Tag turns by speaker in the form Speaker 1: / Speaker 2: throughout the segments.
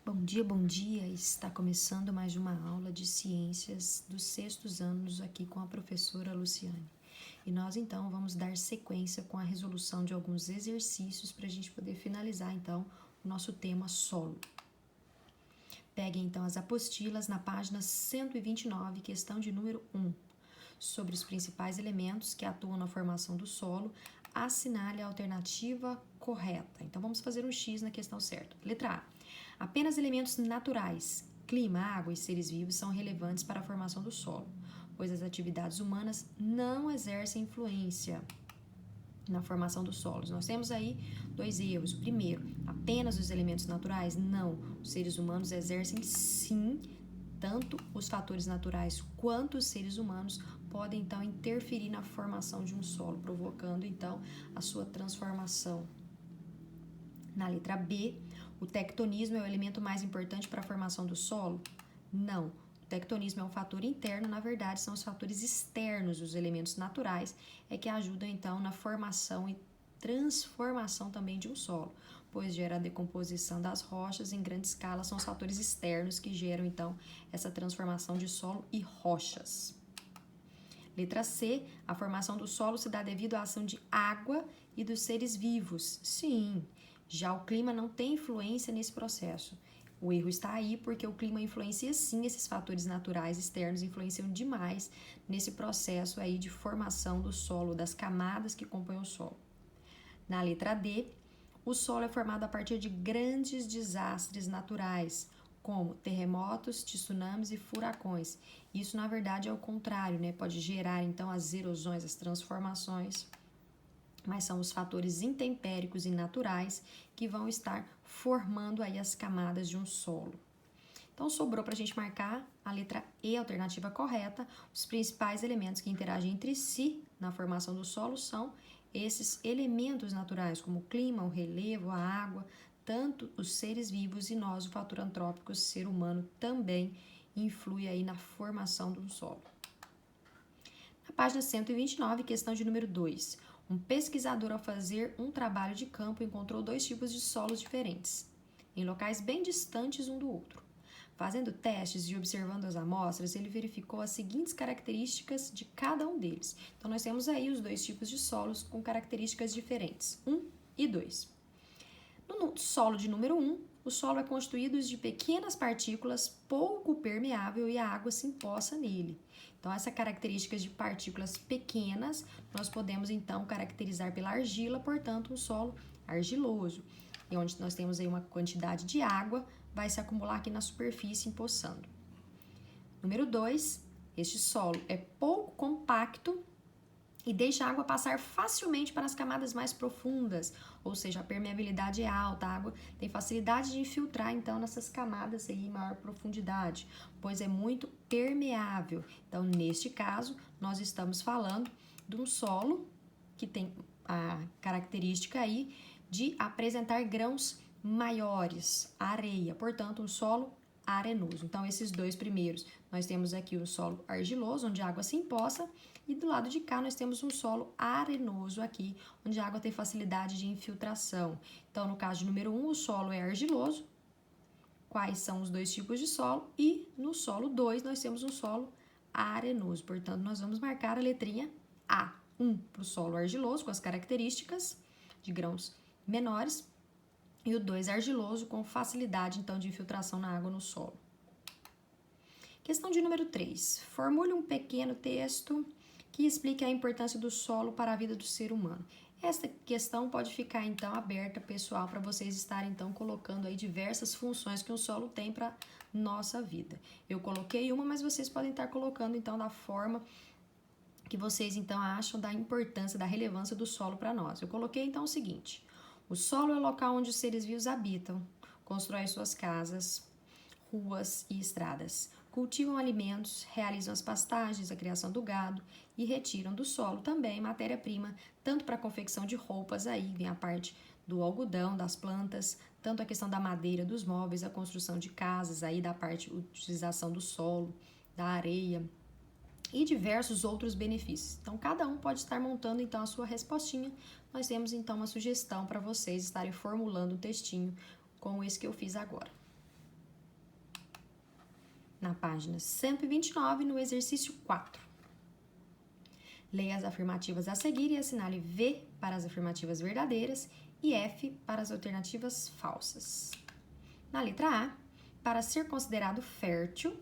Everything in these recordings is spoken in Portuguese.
Speaker 1: Bom dia, bom dia! Está começando mais uma aula de ciências dos sextos anos aqui com a professora Luciane. E nós então vamos dar sequência com a resolução de alguns exercícios para a gente poder finalizar então o nosso tema solo. Peguem então as apostilas na página 129, questão de número 1. Sobre os principais elementos que atuam na formação do solo, assinale a alternativa correta. Então vamos fazer um X na questão certa. Letra A. Apenas elementos naturais, clima, água e seres vivos são relevantes para a formação do solo, pois as atividades humanas não exercem influência na formação dos solos. Nós temos aí dois erros. O primeiro, apenas os elementos naturais? Não. Os seres humanos exercem sim, tanto os fatores naturais quanto os seres humanos podem então interferir na formação de um solo, provocando então a sua transformação. Na letra B, o tectonismo é o elemento mais importante para a formação do solo? Não. O tectonismo é um fator interno, na verdade são os fatores externos, os elementos naturais, é que ajudam então na formação e transformação também de um solo, pois gera a decomposição das rochas em grande escala, são os fatores externos que geram então essa transformação de solo e rochas. Letra C, a formação do solo se dá devido à ação de água e dos seres vivos. Sim, já o clima não tem influência nesse processo. O erro está aí porque o clima influencia sim, esses fatores naturais externos influenciam demais nesse processo aí de formação do solo, das camadas que compõem o solo. Na letra D, o solo é formado a partir de grandes desastres naturais, como terremotos, tsunamis e furacões. Isso, na verdade, é o contrário, né? Pode gerar, então, as erosões, as transformações, mas são os fatores intempéricos e naturais que vão estar formando aí as camadas de um solo. Então, sobrou para a gente marcar a letra E, a alternativa correta. Os principais elementos que interagem entre si na formação do solo são esses elementos naturais, como o clima, o relevo, a água, tanto os seres vivos e nós, o fator antrópico, o ser humano, também influi aí na formação do solo. Na página 129, questão de número 2. Um pesquisador, ao fazer um trabalho de campo, encontrou dois tipos de solos diferentes, em locais bem distantes um do outro. Fazendo testes e observando as amostras, ele verificou as seguintes características de cada um deles. Então, nós temos aí os dois tipos de solos com características diferentes, 1 e 2. No solo de número 1, o solo é constituído de pequenas partículas pouco permeável e a água se empoça nele. Então, essas características de partículas pequenas, nós podemos então caracterizar pela argila, portanto, um solo argiloso. E onde nós temos aí uma quantidade de água, vai se acumular aqui na superfície, empoçando. Número 2, este solo é pouco compacto e deixa a água passar facilmente para as camadas mais profundas, ou seja, a permeabilidade é alta, a água tem facilidade de infiltrar então nessas camadas aí em maior profundidade, pois é muito permeável. Então, neste caso, nós estamos falando de um solo que tem a característica aí de apresentar grãos maiores, areia, portanto, um solo arenoso. Então, esses dois primeiros, nós temos aqui o solo argiloso, onde a água se empoça, e do lado de cá nós temos um solo arenoso aqui, onde a água tem facilidade de infiltração. Então, no caso de número 1, o solo é argiloso. Quais são os dois tipos de solo? E no solo 2, nós temos um solo arenoso. Portanto, nós vamos marcar a letrinha A. 1 para o solo argiloso, com as características de grãos menores, e o 2 argiloso, com facilidade, então, de infiltração na água no solo. Questão de número 3. Formule um pequeno texto que explique a importância do solo para a vida do ser humano. Esta questão pode ficar, então, aberta, pessoal, para vocês estarem, então, colocando aí diversas funções que o solo tem para nossa vida. Eu coloquei uma, mas vocês podem estar colocando, então, da forma que vocês, então, acham da importância, da relevância do solo para nós. Eu coloquei, então, o seguinte: o solo é o local onde os seres vivos habitam, constroem suas casas, ruas e estradas, cultivam alimentos, realizam as pastagens, a criação do gado e retiram do solo também matéria-prima, tanto para a confecção de roupas, aí vem a parte do algodão, das plantas, tanto a questão da madeira, dos móveis, a construção de casas, aí da parte de utilização do solo, da areia e diversos outros benefícios. Então, cada um pode estar montando então a sua respostinha. Nós temos então uma sugestão para vocês estarem formulando um textinho como esse que eu fiz agora. na página 129, no exercício 4. Leia as afirmativas a seguir e assinale V para as afirmativas verdadeiras e F para as alternativas falsas. Na letra A, para ser considerado fértil,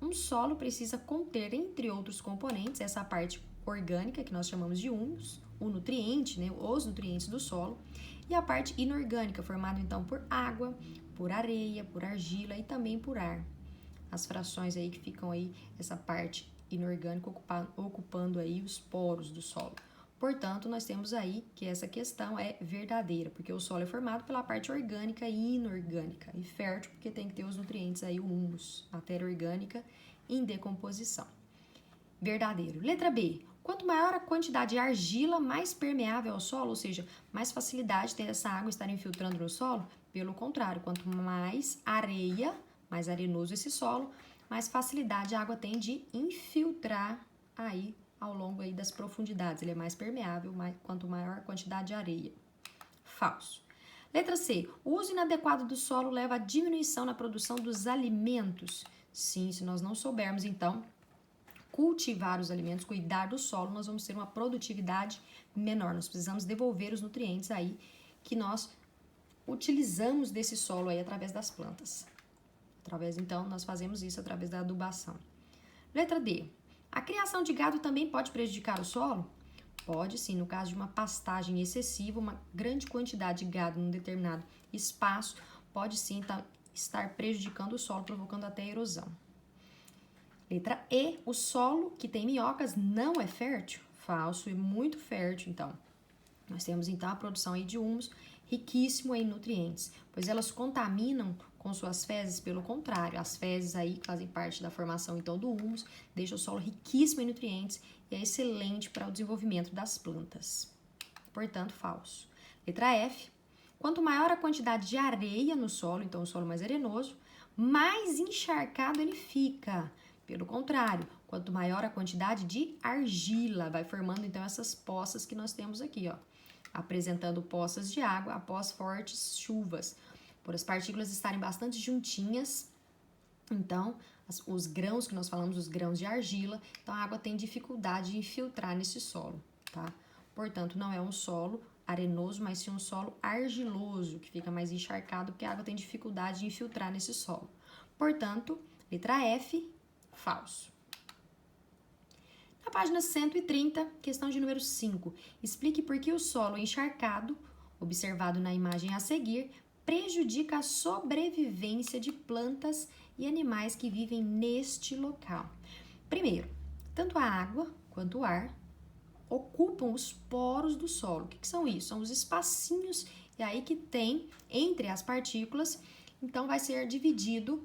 Speaker 1: um solo precisa conter, entre outros componentes, essa parte orgânica, que nós chamamos de humus, o nutriente, né, os nutrientes do solo, e a parte inorgânica, formada então por água, por areia, por argila e também por ar. As frações aí que ficam aí, essa parte inorgânica ocupando aí os poros do solo. Portanto, nós temos aí que essa questão é verdadeira, porque o solo é formado pela parte orgânica e inorgânica, e fértil porque tem que ter os nutrientes aí, o humus, matéria orgânica em decomposição. Verdadeiro. Letra B. Quanto maior a quantidade de argila, mais permeável ao solo, ou seja, mais facilidade tem essa água estar infiltrando no solo. Pelo contrário, quanto mais areia, mais arenoso esse solo, mais facilidade a água tem de infiltrar aí ao longo aí das profundidades. Ele é mais permeável, quanto maior a quantidade de areia. Falso. Letra C. O uso inadequado do solo leva à diminuição na produção dos alimentos. Sim, se nós não soubermos, então, cultivar os alimentos, cuidar do solo, nós vamos ter uma produtividade menor. Nós precisamos devolver os nutrientes aí que nós utilizamos desse solo aí através das plantas. Então, nós fazemos isso através da adubação. Letra D. A criação de gado também pode prejudicar o solo? Pode sim, no caso de uma pastagem excessiva, uma grande quantidade de gado num determinado espaço, pode sim estar prejudicando o solo, provocando até erosão. Letra E, o solo que tem minhocas não é fértil? Falso, é muito fértil, então. Nós temos então a produção aí de humus, riquíssimo em nutrientes, pois elas contaminam com suas fezes, pelo contrário, as fezes aí que fazem parte da formação então do humus, deixam o solo riquíssimo em nutrientes e é excelente para o desenvolvimento das plantas. Portanto, falso. Letra F, quanto maior a quantidade de areia no solo, então o solo mais arenoso, mais encharcado ele fica. Pelo contrário, quanto maior a quantidade de argila, vai formando então essas poças que nós temos aqui, ó, apresentando poças de água após fortes chuvas, por as partículas estarem bastante juntinhas. Então, os grãos que nós falamos, os grãos de argila, então a água tem dificuldade de infiltrar nesse solo, tá? Portanto, não é um solo arenoso, mas sim um solo argiloso, que fica mais encharcado, porque a água tem dificuldade de infiltrar nesse solo. Portanto, letra F, falso. Na página 130, questão de número 5, explique por que o solo encharcado, observado na imagem a seguir, prejudica a sobrevivência de plantas e animais que vivem neste local. Primeiro, tanto a água quanto o ar ocupam os poros do solo. O que são isso? São os espacinhos e aí que tem entre as partículas, então vai ser dividido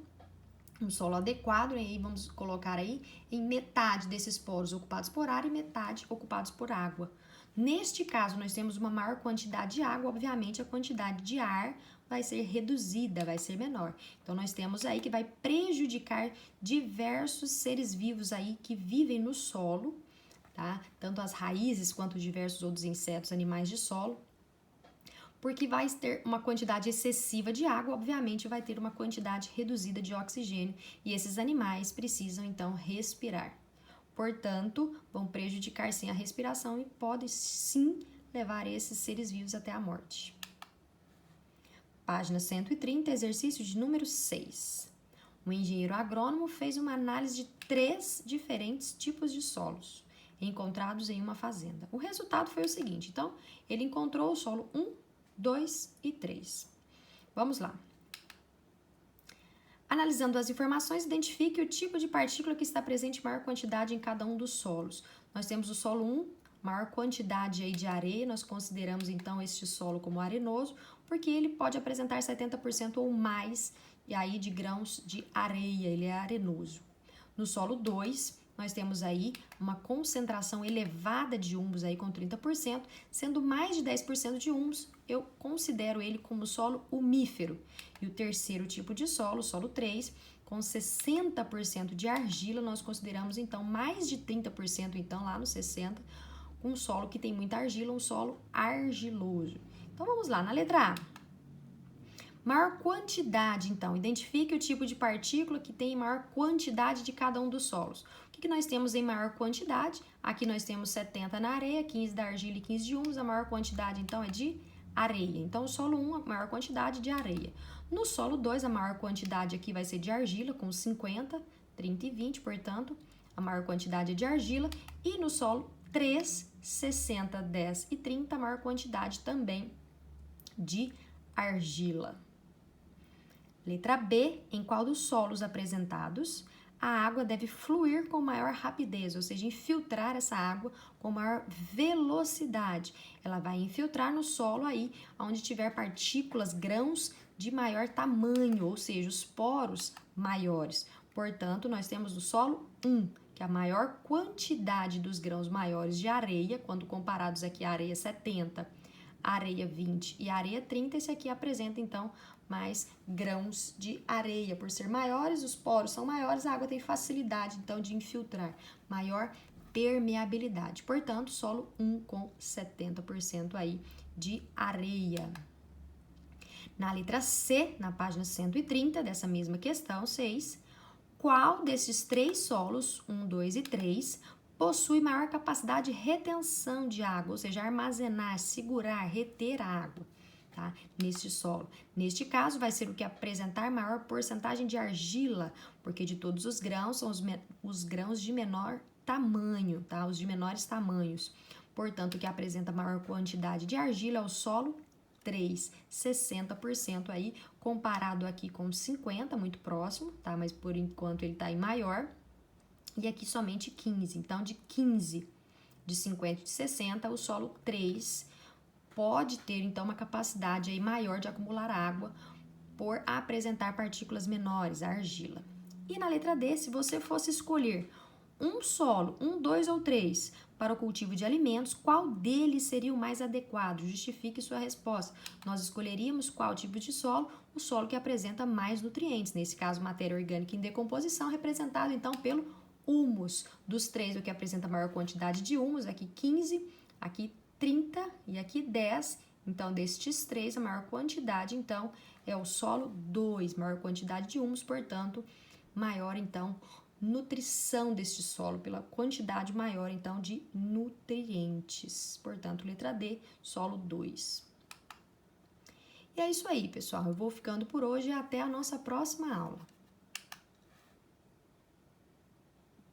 Speaker 1: um solo adequado, e aí vamos colocar aí em metade desses poros ocupados por ar e metade ocupados por água. Neste caso, nós temos uma maior quantidade de água, obviamente a quantidade de ar vai ser reduzida, vai ser menor. Então, nós temos aí que vai prejudicar diversos seres vivos aí que vivem no solo, tá? Tanto as raízes quanto diversos outros insetos, animais de solo, porque vai ter uma quantidade excessiva de água, obviamente vai ter uma quantidade reduzida de oxigênio e esses animais precisam então respirar. Portanto, vão prejudicar sim a respiração e podem sim levar esses seres vivos até a morte. Página 130, exercício de número 6. Um engenheiro agrônomo fez uma análise de 3 diferentes tipos de solos encontrados em uma fazenda. O resultado foi o seguinte, então, ele encontrou o solo 1, 2 e 3. Vamos lá. Analisando as informações, identifique o tipo de partícula que está presente em maior quantidade em cada um dos solos. Nós temos o solo 1, maior quantidade aí de areia, nós consideramos então este solo como arenoso, porque ele pode apresentar 70% ou mais e aí de grãos de areia, ele é arenoso. No solo 2, nós temos aí uma concentração elevada de humus aí com 30%, sendo mais de 10% de humus, eu considero ele como solo umífero. E o terceiro tipo de solo, solo 3, com 60% de argila, nós consideramos então mais de 30%, então lá no 60%, um solo que tem muita argila, um solo argiloso. Então vamos lá, na letra A. Maior quantidade, então, identifique o tipo de partícula que tem maior quantidade de cada um dos solos. O que nós temos em maior quantidade? Aqui nós temos 70 na areia, 15 da argila e 15 de humus. A maior quantidade, então, é de areia. Então, o solo 1, a maior quantidade de areia. No solo 2, a maior quantidade aqui vai ser de argila, com 50, 30 e 20, portanto, a maior quantidade é de argila. E no solo 3, 60, 10 e 30, a maior quantidade também de argila. Letra B, em qual dos solos apresentados a água deve fluir com maior rapidez, ou seja, infiltrar essa água com maior velocidade. Ela vai infiltrar no solo aí, onde tiver partículas, grãos de maior tamanho, ou seja, os poros maiores. Portanto, nós temos no solo 1, que é a maior quantidade dos grãos maiores de areia, quando comparados aqui a areia 70, areia 20 e areia 30, esse aqui apresenta então mais grãos de areia. Por ser maiores, os poros são maiores, a água tem facilidade então de infiltrar, maior permeabilidade. Portanto, solo 1 com 70% aí de areia. Na letra C, na página 130 dessa mesma questão 6, qual desses três solos, 1, 2 e 3, possui maior capacidade de retenção de água, ou seja, armazenar, segurar, reter a água, tá? Neste solo. Neste caso, vai ser o que apresentar maior porcentagem de argila, porque de todos os grãos são os grãos de menor tamanho, tá? Os de menores tamanhos. Portanto, o que apresenta maior quantidade de argila é o solo 3, 60% aí, comparado aqui com 50%, muito próximo, tá? Mas por enquanto ele tá em maior. E aqui somente 15. Então, de 15, de 50 e de 60, o solo 3 pode ter, então, uma capacidade aí maior de acumular água por apresentar partículas menores, a argila. E na letra D, se você fosse escolher um solo, 1, 2 ou 3, para o cultivo de alimentos, qual deles seria o mais adequado? Justifique sua resposta. Nós escolheríamos qual tipo de solo? O solo que apresenta mais nutrientes, nesse caso, matéria orgânica em decomposição, representado então pelo humus. Dos três, o que apresenta maior quantidade de humus, aqui 15, aqui 30 e aqui 10. Então, destes três, a maior quantidade, então, é o solo 2, maior quantidade de humus, portanto, maior, então, nutrição deste solo, pela quantidade maior, então, de nutrientes. Portanto, letra D, solo 2. E é isso aí, pessoal. Eu vou ficando por hoje e até a nossa próxima aula.